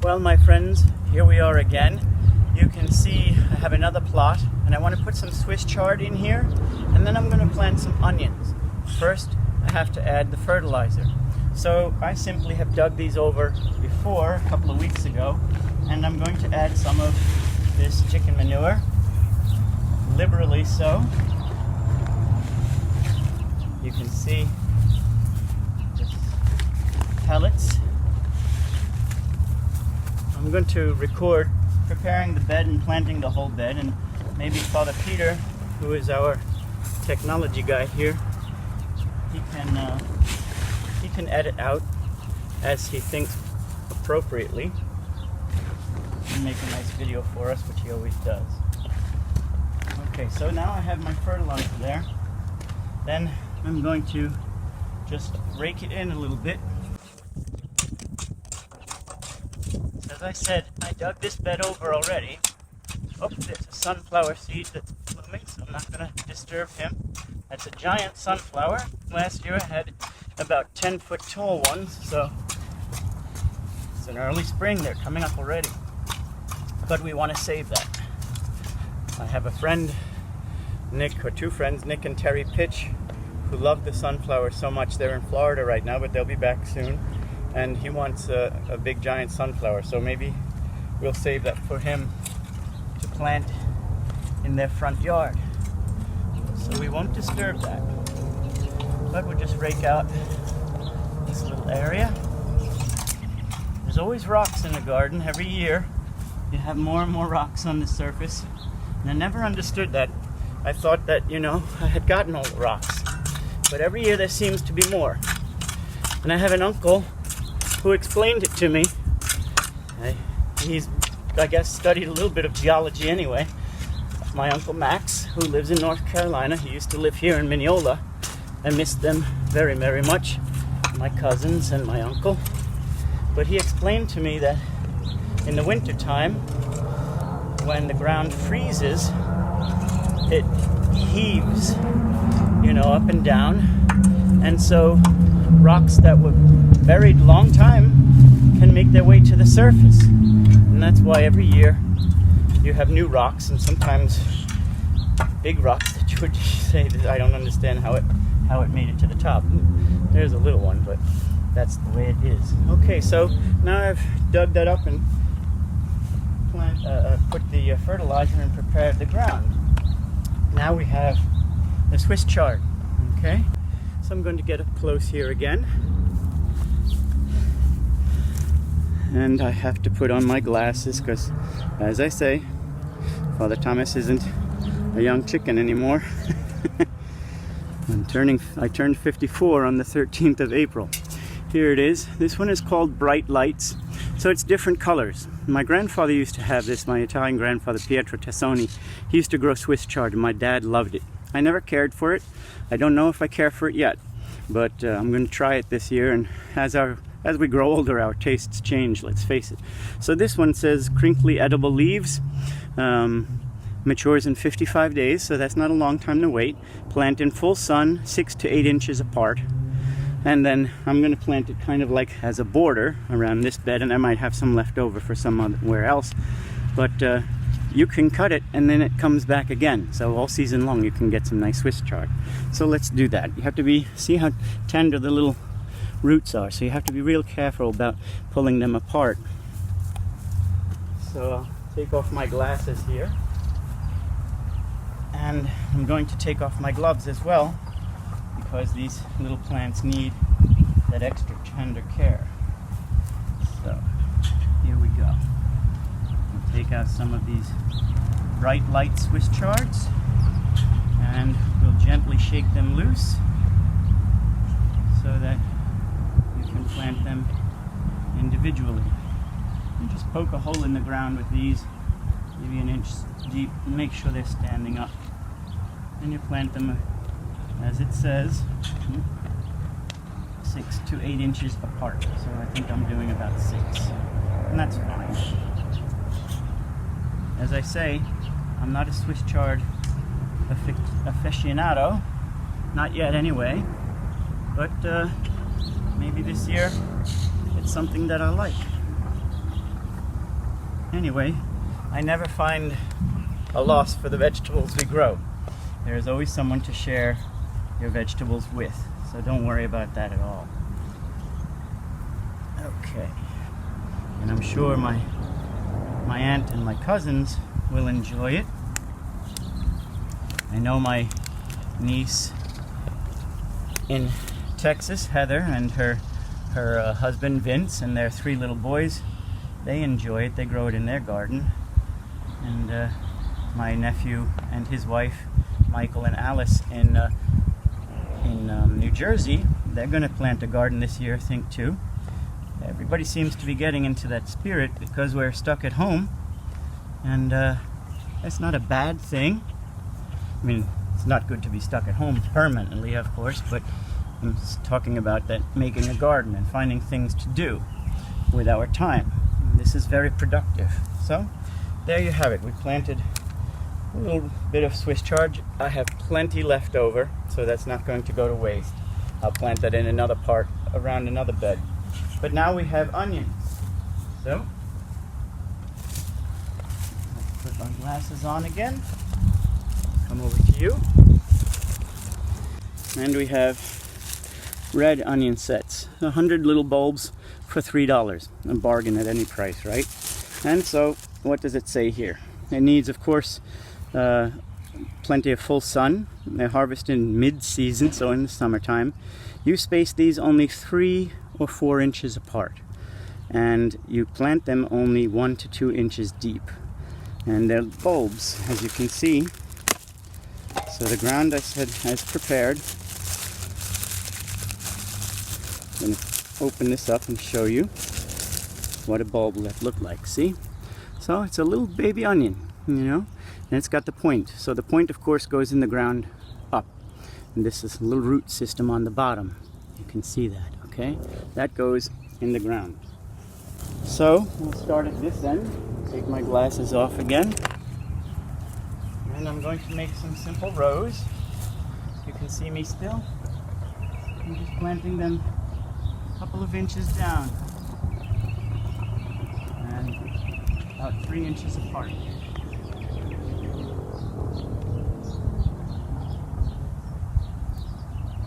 Well, my friends, here we are again. You can see I have another plot, and I want to put some Swiss chard in here, and then I'm going to plant some onions. First, I have to add the fertilizer. So I simply have dug these over before, a couple of weeks ago, and I'm going to add some of this chicken manure, liberally so. You can see this pellets. I'm going to record preparing the bed and planting the whole bed, and maybe Father Peter, who is our technology guy here, he can edit out as he thinks appropriately and make a nice video for us, which he always does. Okay, so now I have my fertilizer there. Then I'm going to just rake it in a little bit. As I said, I dug this bed over already. Oh, there's a sunflower seed that's blooming, so I'm not going to disturb him. That's a giant sunflower. Last year I had about 10-foot tall ones, so it's an early spring. They're coming up already. But we want to save that. I have a friend, Nick, or two friends, Nick and Terry Pitch, who love the sunflower so much. They're in Florida right now, but they'll be back soon. And he wants a big giant sunflower, so maybe we'll save that for him to plant in their front yard. So we won't disturb that, but we'll just rake out this little area. There's always rocks in the garden. Every year you have more and more rocks on the surface, and I never understood that. I thought that, you know, I had gotten all the rocks, but every year there seems to be more. And I have an uncle who explained it to me. He's, I guess, studied a little bit of geology anyway. My Uncle Max, who lives in North Carolina, he used to live here in Mineola. I miss them very, very much, my cousins and my uncle. But he explained to me that in the winter time, when the ground freezes, it heaves, you know, up and down. And so rocks that were buried a long time can make their way to the surface. And that's why every year you have new rocks, and sometimes big rocks that you would say that I don't understand how it made it to the top. There's a little one, but that's the way it is. Okay, so now I've dug that up and put the fertilizer and prepared the ground. Now we have the Swiss chard. Okay, so I'm going to get up close here again. And I have to put on my glasses because, as I say, Father Thomas isn't a young chicken anymore. I turned 54 on the 13th of April. Here it is. This one is called Bright Lights, so it's different colors. My grandfather used to have this, my Italian grandfather, Pietro Tassoni. He used to grow Swiss chard, and my dad loved it. I never cared for it. I don't know if I care for it yet, but I'm going to try it this year, and as we grow older, our tastes change, let's face it. So this one says crinkly edible leaves, matures in 55 days, so that's not a long time to wait. Plant in full sun, 6 to 8 inches apart. And then I'm going to plant it kind of like as a border around this bed, and I might have some left over for somewhere else. But you can cut it and then it comes back again. So all season long you can get some nice Swiss chard. So let's do that. You have to see how tender the little roots are, so you have to be real careful about pulling them apart. So I'll take off my glasses here, and I'm going to take off my gloves as well, because these little plants need that extra tender care. So here we go. We'll take out some of these bright light Swiss chards, and we'll gently shake them loose so that plant them individually. You just poke a hole in the ground with these, maybe an inch deep, and make sure they're standing up. And you plant them, as it says, 6 to 8 inches apart. So I think I'm doing about 6, and that's fine. As I say, I'm not a Swiss chard aficionado, not yet anyway, but maybe this year it's something that I like. Anyway, I never find a loss for the vegetables we grow. There is always someone to share your vegetables with, so don't worry about that at all. Okay, and I'm sure my aunt and my cousins will enjoy it. I know my niece in Texas, Heather, and her husband Vince and their 3 little boys, they enjoy it. They grow it in their garden. And my nephew and his wife Michael and Alice in New Jersey, they're going to plant a garden this year, I think, too. Everybody seems to be getting into that spirit because we're stuck at home, and that's not a bad thing. I mean, it's not good to be stuck at home permanently, of course, but I'm talking about that, making a garden and finding things to do with our time. And this is very productive. So there you have it. We planted a little bit of Swiss Chard. I have plenty left over, so that's not going to go to waste. I'll plant that in another part around another bed. But now we have onions. So let's put my glasses on again. Come over to you. And we have red onion sets, 100 little bulbs for $3, a bargain at any price, right? And so what does it say here? It needs, of course, plenty of full sun. They're harvested in mid-season, so in the summertime. You space these only 3 or 4 inches apart, and you plant them only 1 to 2 inches deep, and they're bulbs, as you can see. So the ground, I said, is prepared. I'm going to open this up and show you what a bulb will look like. See? So it's a little baby onion, you know, and it's got the point. So the point, of course, goes in the ground up, and this is a little root system on the bottom. You can see that, okay? That goes in the ground. So we'll start at this end. Take my glasses off again, and I'm going to make some simple rows. You can see me still. I'm just planting them a couple of inches down and about 3 inches apart.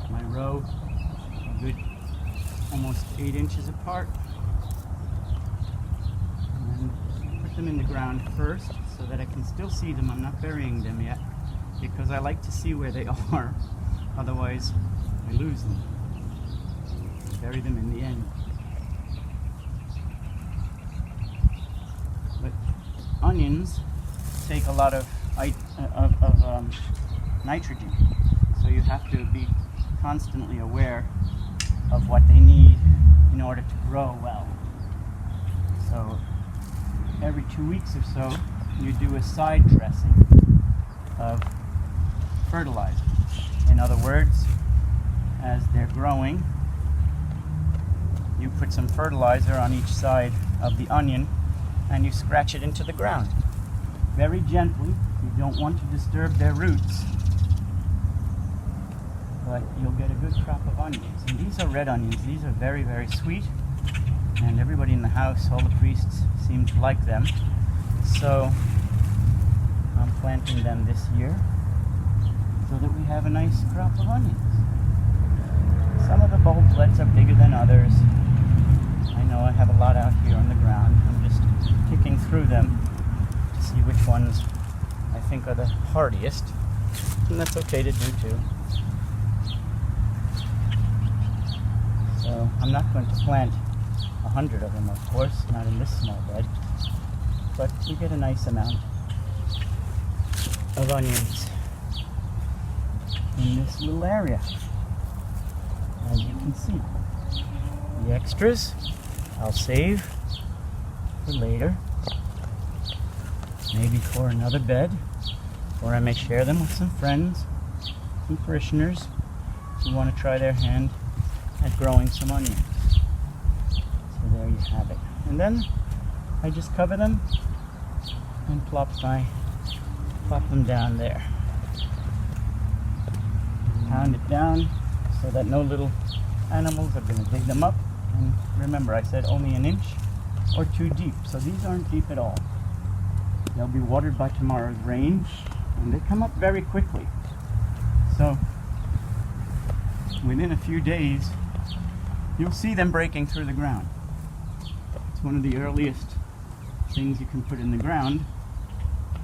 My row, a good almost 8 inches apart, and put them in the ground first so that I can still see them. I'm not burying them yet because I like to see where they are, otherwise I lose them. Bury them in the end. But onions take a lot of nitrogen, so you have to be constantly aware of what they need in order to grow well. So every 2 weeks or so, you do a side dressing of fertilizer. In other words, as they're growing, you put some fertilizer on each side of the onion and you scratch it into the ground. Very gently. You don't want to disturb their roots, but you'll get a good crop of onions. And these are red onions. These are very, very sweet, and everybody in the house, all the priests, seem to like them. So I'm planting them this year so that we have a nice crop of onions. Some of the bulblets are bigger than others. I know I have a lot out here on the ground. I'm just picking through them to see which ones I think are the hardiest, and that's okay to do too. So I'm not going to plant 100 of them, of course, not in this small bed, but we get a nice amount of onions in this little area, as you can see. The extras I'll save for later, maybe for another bed, or I may share them with some friends, some parishioners who want to try their hand at growing some onions. So there you have it. And then I just cover them and plop them down there. Pound it down so that no little animals are going to dig them up. And remember, I said only an inch or too deep. So these aren't deep at all. They'll be watered by tomorrow's rain, and they come up very quickly. So within a few days, you'll see them breaking through the ground. It's one of the earliest things you can put in the ground.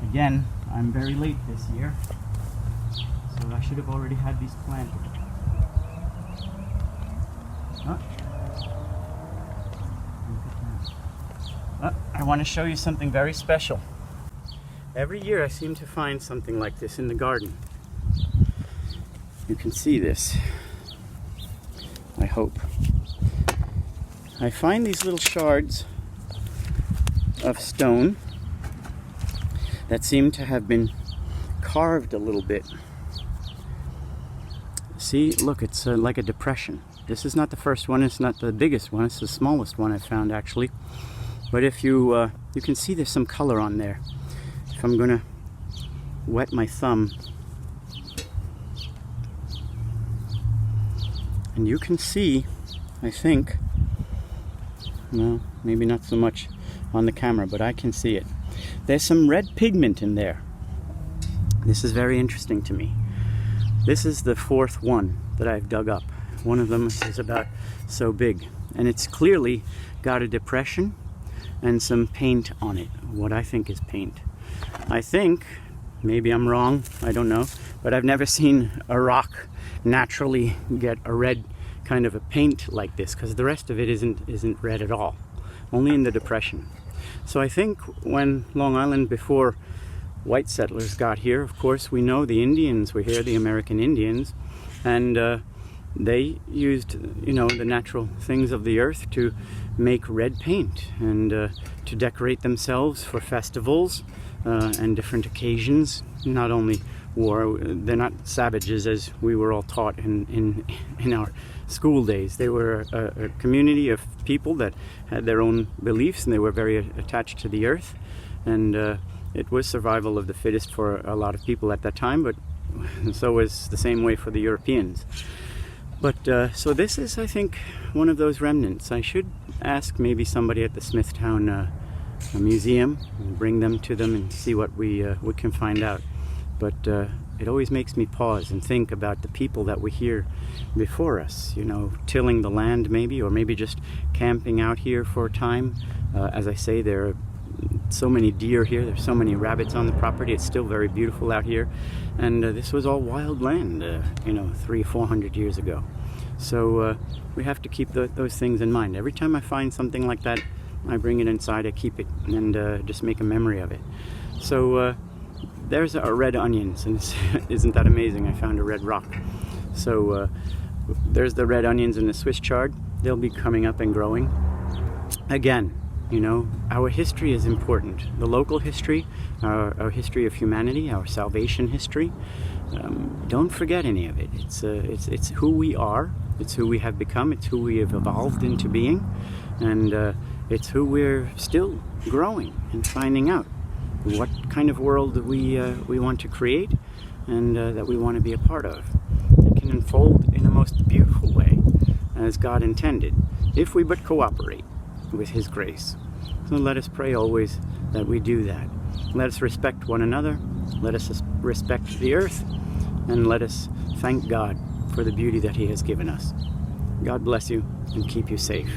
Again, I'm very late this year, so I should have already had these planted. Oh. Oh, I want to show you something very special. Every year I seem to find something like this in the garden. You can see this, I hope. I find these little shards of stone that seem to have been carved a little bit. See, look, it's like a depression. This is not the first one, it's not the biggest one, it's the smallest one I found actually. But if you can see there's some color on there. If I'm gonna wet my thumb, and you can see, I think, well, maybe not so much on the camera, but I can see it. There's some red pigment in there. This is very interesting to me. This is the fourth one that I've dug up. One of them is about so big, and it's clearly got a depression and some paint on it, what I think is paint. I think, maybe I'm wrong, I don't know, but I've never seen a rock naturally get a red kind of a paint like this, because the rest of it isn't red at all, only in the depression. So I think when Long Island, before white settlers got here, of course we know the Indians were here, the American Indians, and they used, you know, the natural things of the earth to make red paint and to decorate themselves for festivals and different occasions. Not only war, they're not savages as we were all taught in our school days. They were a community of people that had their own beliefs, and they were very attached to the earth, and it was survival of the fittest for a lot of people at that time, but so was the same way for the Europeans. But so this is, I think, one of those remnants. I should ask maybe somebody at the Smithtown Museum and bring them to them and see what we can find out. But it always makes me pause and think about the people that were here before us, you know, tilling the land maybe, or maybe just camping out here for a time. As I say, there are so many deer here, there's so many rabbits on the property. It's still very beautiful out here, and this was all wild land, you know, 300-400 years ago. So we have to keep those things in mind. Every time I find something like that, I bring it inside, I keep it, and just make a memory of it. So there's our red onions, and isn't that amazing? I found a red rock. So there's the red onions in the Swiss chard. They'll be coming up and growing. Again, you know, our history is important. The local history, our history of humanity, our salvation history. Don't forget any of it. It's who we are. It's who we have become. It's who we have evolved into being, and it's who we're still growing and finding out what kind of world we want to create, and that we want to be a part of. It can unfold in the most beautiful way, as God intended, if we but cooperate with His grace. So let us pray always that we do that. Let us respect one another, let us respect the earth, and let us thank God for the beauty that He has given us. God bless you and keep you safe.